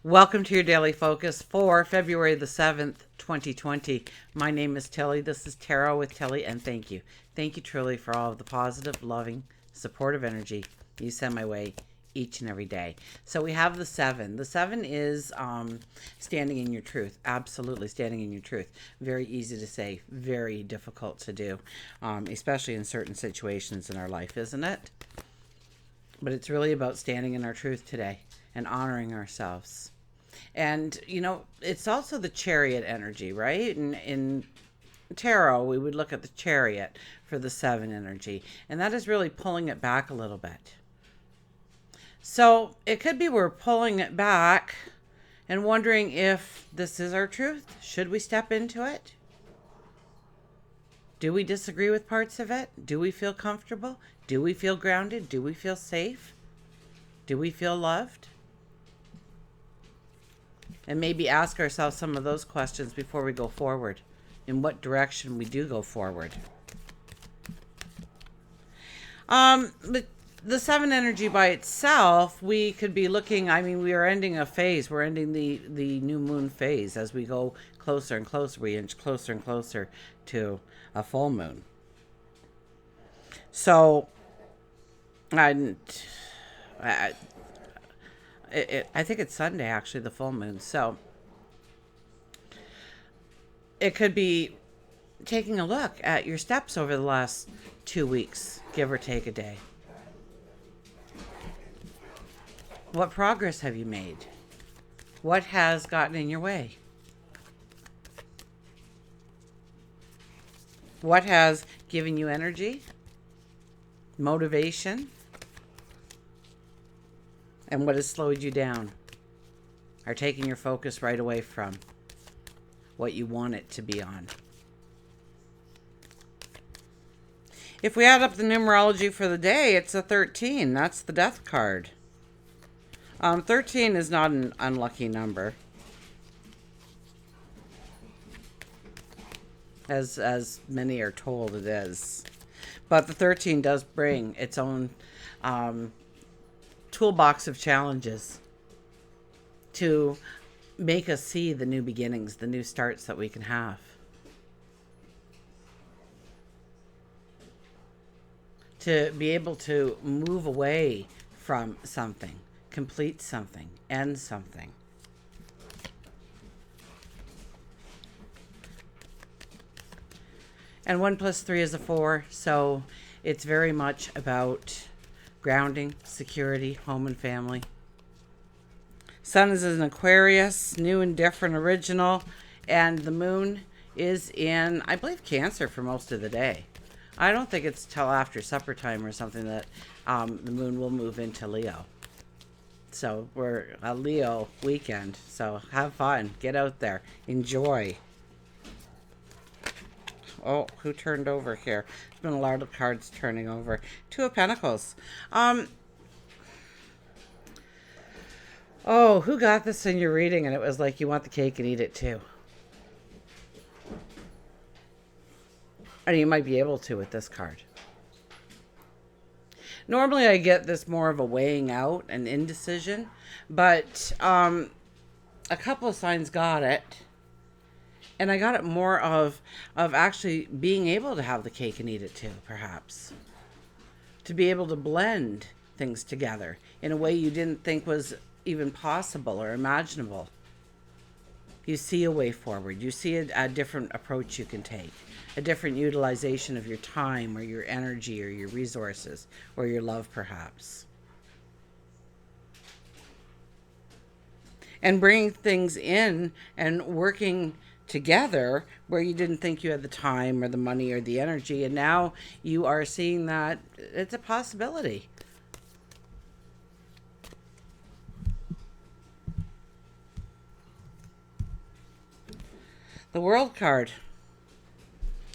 Welcome to your daily focus for February the 7th, 2020. My name is Tilly. This is Tarot with Tilly, and thank you. Thank you truly for all of the positive, loving, supportive energy you send my way each and every day. So we have the 7. The 7 is standing in your truth. Absolutely standing in your truth. Very easy to say, very difficult to do, especially in certain situations in our life, isn't it? But it's really about standing in our truth today and honoring ourselves. And, it's also the chariot energy, right? In tarot, we would look at the chariot for the 7 energy. And that is really pulling it back a little bit. So it could be we're pulling it back and wondering if this is our truth. Should we step into it? Do we disagree with parts of it? Do we feel comfortable? Do we feel grounded? Do we feel safe? Do we feel loved? And maybe ask ourselves some of those questions before we go forward. In what direction we do go forward. But the 7 energy by itself, we could be looking, we are ending a phase. We're ending the new moon phase as we go closer and closer. We inch closer and closer to a full moon. So, I think it's Sunday, actually, the full moon. So it could be taking a look at your steps over the last 2 weeks, give or take a day. What progress have you made? What has gotten in your way? What has given you energy, motivation? And what has slowed you down or taken your focus right away from what you want it to be on? If we add up the numerology for the day, it's a 13. That's the death card. 13 is not an unlucky number. As many are told it is. But the 13 does bring its own toolbox of challenges to make us see the new beginnings, the new starts that we can have. To be able to move away from something, complete something, end something. And 1 + 3 is a 4, so it's very much about grounding, security, home and family. Sun is in Aquarius, new and different, original, and the moon is in, I believe, Cancer for most of the day. I don't think it's till after supper time or something that the moon will move into Leo. So we're a Leo weekend, so have fun, get out there, enjoy. Oh, who turned over here? There's been a lot of cards turning over. 2 of Pentacles. Oh, who got this in your reading and it was like you want the cake and eat it too? And you might be able to with this card. Normally I get this more of a weighing out, an indecision, but a couple of signs got it. And I got it more of actually being able to have the cake and eat it too, perhaps. To be able to blend things together in a way you didn't think was even possible or imaginable. You see a way forward. You see a different approach you can take. A different utilization of your time or your energy or your resources or your love, perhaps. And bringing things in and working together where you didn't think you had the time or the money or the energy, and now you are seeing that it's a possibility. The World card,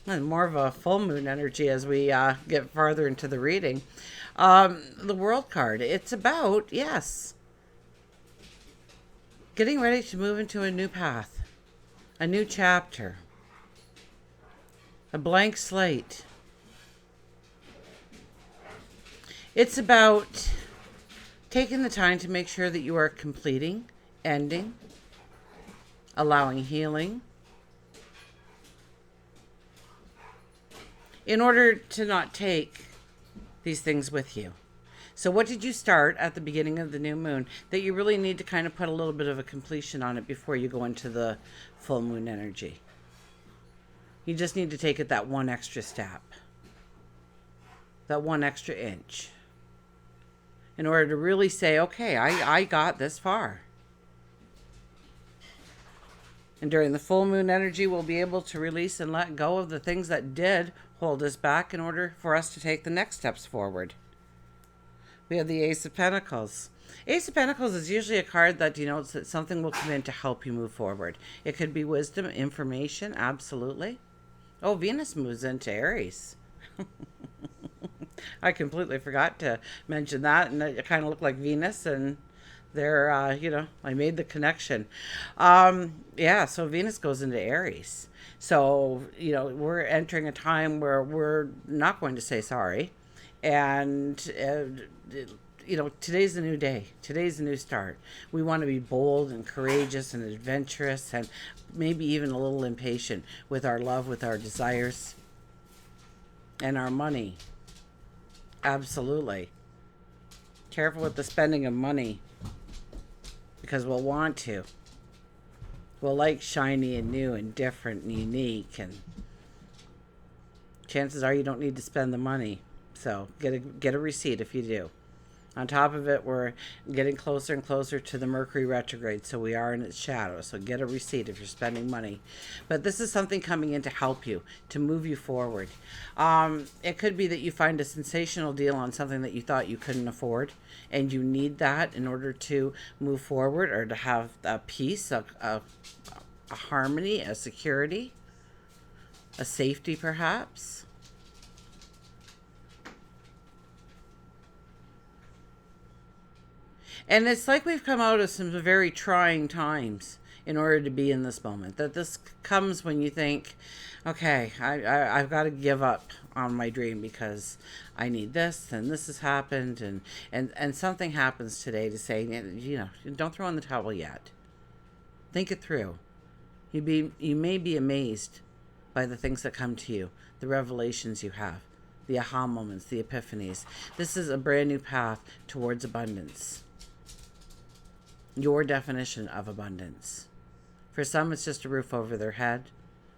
and more of a full moon energy as we get farther into the reading. The World card, it's about, yes, getting ready to move into a new path. A new chapter. A blank slate. It's about taking the time to make sure that you are completing ending, allowing healing, in order to not take these things with you. So what did you start at the beginning of the new moon that you really need to kind of put a little bit of a completion on it before you go into the full moon energy? You just need to take it that one extra step, that one extra inch, in order to really say, okay, I got this far. And during the full moon energy, we'll be able to release and let go of the things that did hold us back in order for us to take the next steps forward. We have the Ace of Pentacles. Ace of Pentacles is usually a card that denotes that something will come in to help you move forward. It could be wisdom, information, absolutely. Oh, Venus moves into Aries. I completely forgot to mention that, and it kind of looked like Venus, and there, I made the connection. Yeah, so Venus goes into Aries. So, we're entering a time where we're not going to say sorry. And, today's a new day. Today's a new start. We want to be bold and courageous and adventurous and maybe even a little impatient with our love, with our desires, and our money. Absolutely. Careful with the spending of money, because we'll want to. We'll like shiny and new and different and unique, and chances are you don't need to spend the money. So get a receipt if you do. On top of it, we're getting closer and closer to the Mercury retrograde, so we are in its shadow. So get a receipt if you're spending money. But this is something coming in to help you, to move you forward. It could be that you find a sensational deal on something that you thought you couldn't afford, and you need that in order to move forward or to have a peace, a harmony, a security, a safety perhaps. And it's like we've come out of some very trying times in order to be in this moment. That this comes when you think, okay, I've got to give up on my dream because I need this and this has happened. And something happens today to say, don't throw in the towel yet. Think it through. You may be amazed by the things that come to you, the revelations you have, the aha moments, the epiphanies. This is a brand new path towards abundance. Your definition of abundance. For some, it's just a roof over their head.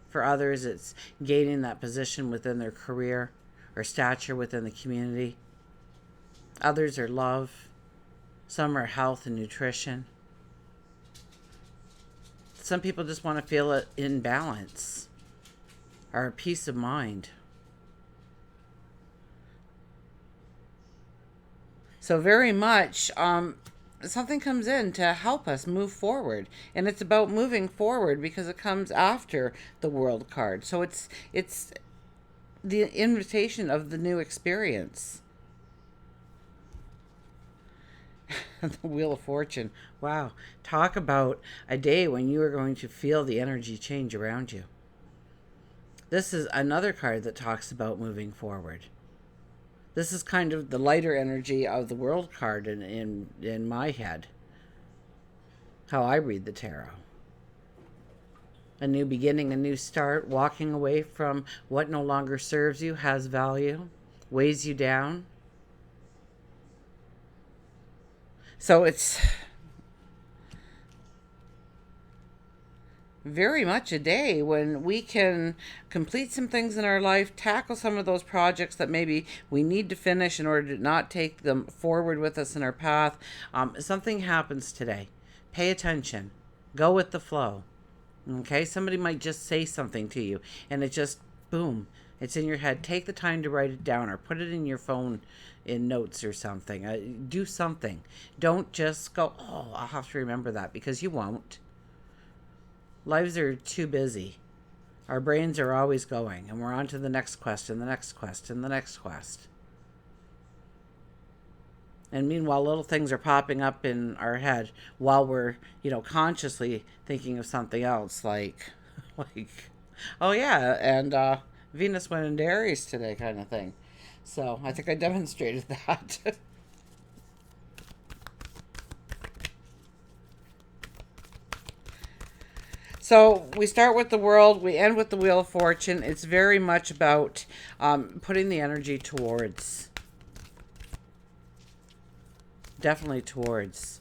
For others, it's gaining that position within their career or stature within the community. Others are love. Some are health and nutrition. Some people just want to feel it in balance or a peace of mind. So very much, something comes in to help us move forward, and it's about moving forward because it comes after the World card. So it's the invitation of the new experience. The Wheel of Fortune. Wow. Talk about a day when you are going to feel the energy change around you. This is another card that talks about moving forward. This is kind of the lighter energy of the World card in my head. How I read the tarot. A new beginning, a new start, walking away from what no longer serves you, has value, weighs you down. So it's very much a day when we can complete some things in our life, tackle some of those projects that maybe we need to finish in order to not take them forward with us in our path. Something happens today. Pay attention. Go with the flow. Okay? Somebody might just say something to you and it just, boom, it's in your head. Take the time to write it down or put it in your phone in notes or something. Do something. Don't just go, oh, I'll have to remember that, because you won't. Lives are too busy. Our brains are always going, and we're on to the next quest and the next quest and the next quest. And meanwhile, little things are popping up in our head while we're, consciously thinking of something else, like, oh yeah, and Venus went into Aries today, kind of thing. So I think I demonstrated that. So we start with the world, we end with the Wheel of Fortune. It's very much about putting the energy towards, definitely towards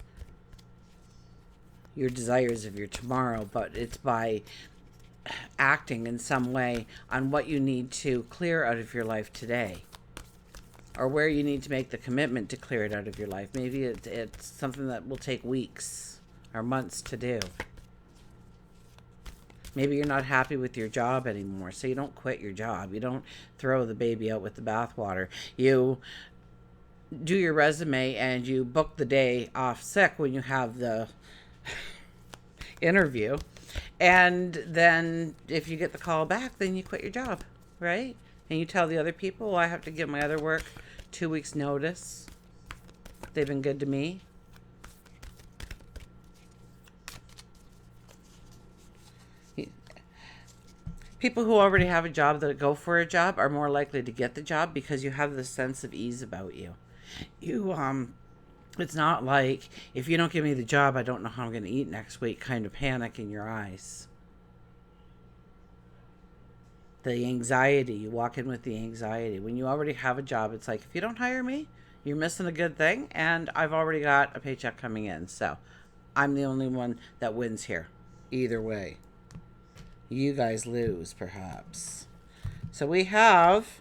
your desires of your tomorrow, but it's by acting in some way on what you need to clear out of your life today, or where you need to make the commitment to clear it out of your life. Maybe it's something that will take weeks or months to do. Maybe you're not happy with your job anymore, so you don't quit your job. You don't throw the baby out with the bathwater. You do your resume and you book the day off sick when you have the interview. And then if you get the call back, then you quit your job, right? And you tell the other people, well, I have to give my other work 2 weeks notice. They've been good to me. People who already have a job that go for a job are more likely to get the job because you have this sense of ease about you. It's not like, if you don't give me the job, I don't know how I'm going to eat next week kind of panic in your eyes. The anxiety, you walk in with the anxiety. When you already have a job, it's like, if you don't hire me, you're missing a good thing, and I've already got a paycheck coming in. So I'm the only one that wins here. Either way. You guys lose, perhaps. So we have,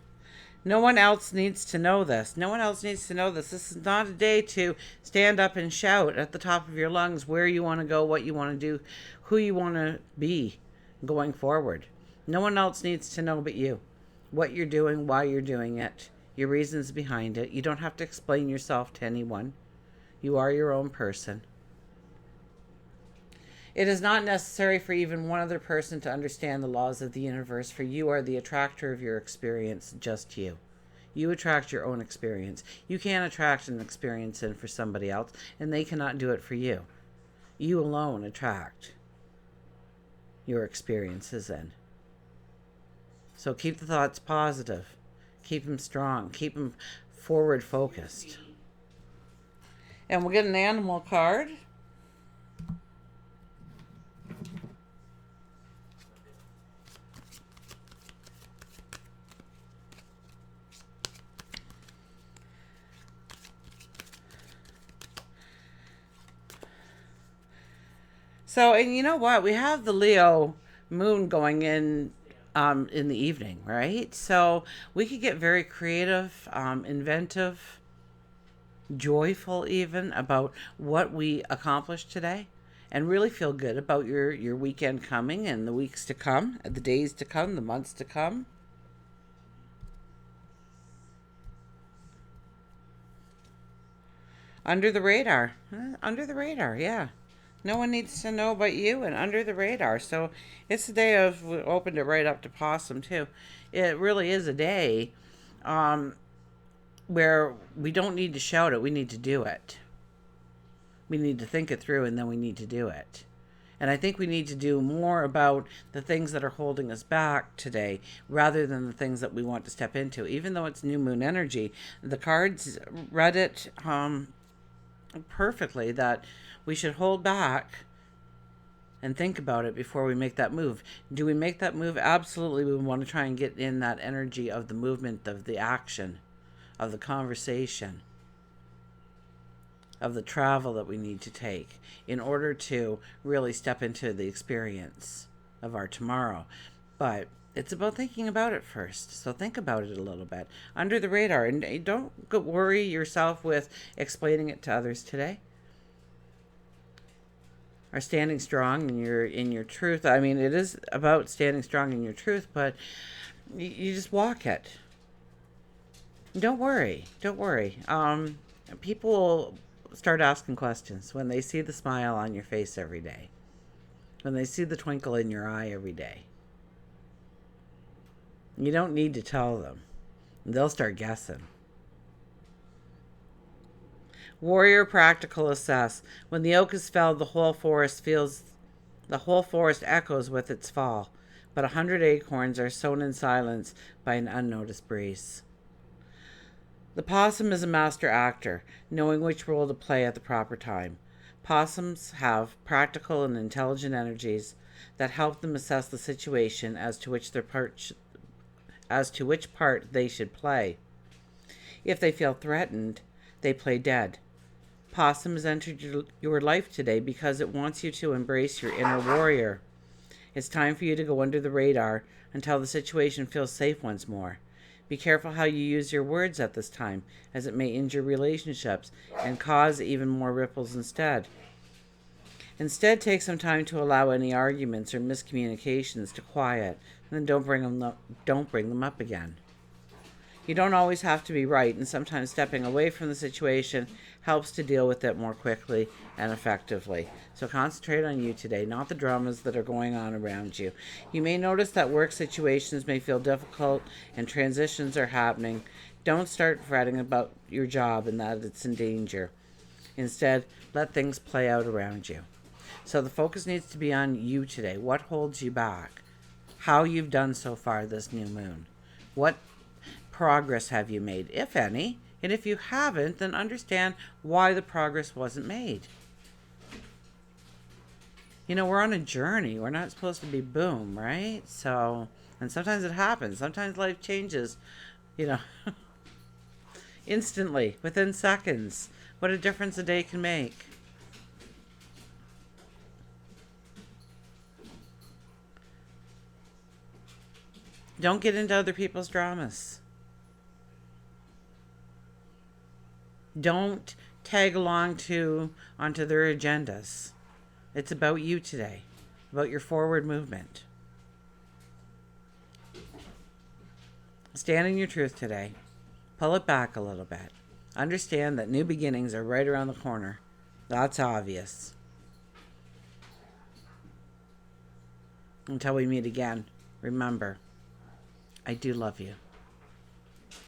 no one else needs to know this. No one else needs to know this. This is not a day to stand up and shout at the top of your lungs where you want to go, what you want to do, who you want to be going forward. No one else needs to know but you. What you're doing, why you're doing it, your reasons behind it. You don't have to explain yourself to anyone. You are your own person. It is not necessary for even one other person to understand the laws of the universe, for you are the attractor of your experience, just you. You attract your own experience. You can't attract an experience in for somebody else, and they cannot do it for you. You alone attract your experiences in. So keep the thoughts positive. Keep them strong. Keep them forward focused. And we'll get an animal card. So, and you know what? We have the Leo moon going in the evening, right? So we could get very creative, inventive, joyful even about what we accomplished today, and really feel good about your weekend coming and the weeks to come, the days to come, the months to come. Under the radar. Under the radar, yeah. No one needs to know but you, and under the radar. So it's a day of, we opened it right up to Possum too. It really is a day where we don't need to shout it, we need to do it. We need to think it through, and then we need to do it. And I think we need to do more about the things that are holding us back today rather than the things that we want to step into. Even though it's new moon energy, the cards read it perfectly that we should hold back and think about it before we make that move. Do we make that move? Absolutely. We want to try and get in that energy of the movement, of the action, of the conversation, of the travel that we need to take in order to really step into the experience of our tomorrow. But it's about thinking about it first. So think about it a little bit. Under the radar. And don't worry yourself with explaining it to others today. Are standing strong in your truth. I mean, it is about standing strong in your truth, but you just walk it. Don't worry. Don't worry. People will start asking questions when they see the smile on your face every day, when they see the twinkle in your eye every day. You don't need to tell them. They'll start guessing. Warrior practical assess. When the oak is felled, the whole forest echoes with its fall, but 100 acorns are sown in silence by an unnoticed breeze. The possum is a master actor, knowing which role to play at the proper time. Possums have practical and intelligent energies that help them assess the situation as to which part they should play. If they feel threatened, they play dead. Possum has entered your life today because it wants you to embrace your inner warrior. It's time for you to go under the radar until the situation feels safe once more. Be careful how you use your words at this time, as it may injure relationships and cause even more ripples instead. Instead, take some time to allow any arguments or miscommunications to quiet, and then don't bring them up again. You don't always have to be right, and sometimes stepping away from the situation helps to deal with it more quickly and effectively. So concentrate on you today, not the dramas that are going on around you. You may notice that work situations may feel difficult and transitions are happening. Don't start fretting about your job and that it's in danger. Instead, let things play out around you. So the focus needs to be on you today. What holds you back? How you've done so far this new moon. What progress have you made, if any? And if you haven't, then understand why the progress wasn't made. You know, we're on a journey. We're not supposed to be boom, right? So, and sometimes it happens. Sometimes life changes, instantly, within seconds. What a difference a day can make. Don't get into other people's dramas. Don't tag along onto their agendas. It's about you today, about your forward movement. Stand in your truth today. Pull it back a little bit. Understand that new beginnings are right around the corner. That's obvious. Until we meet again, remember, I do love you.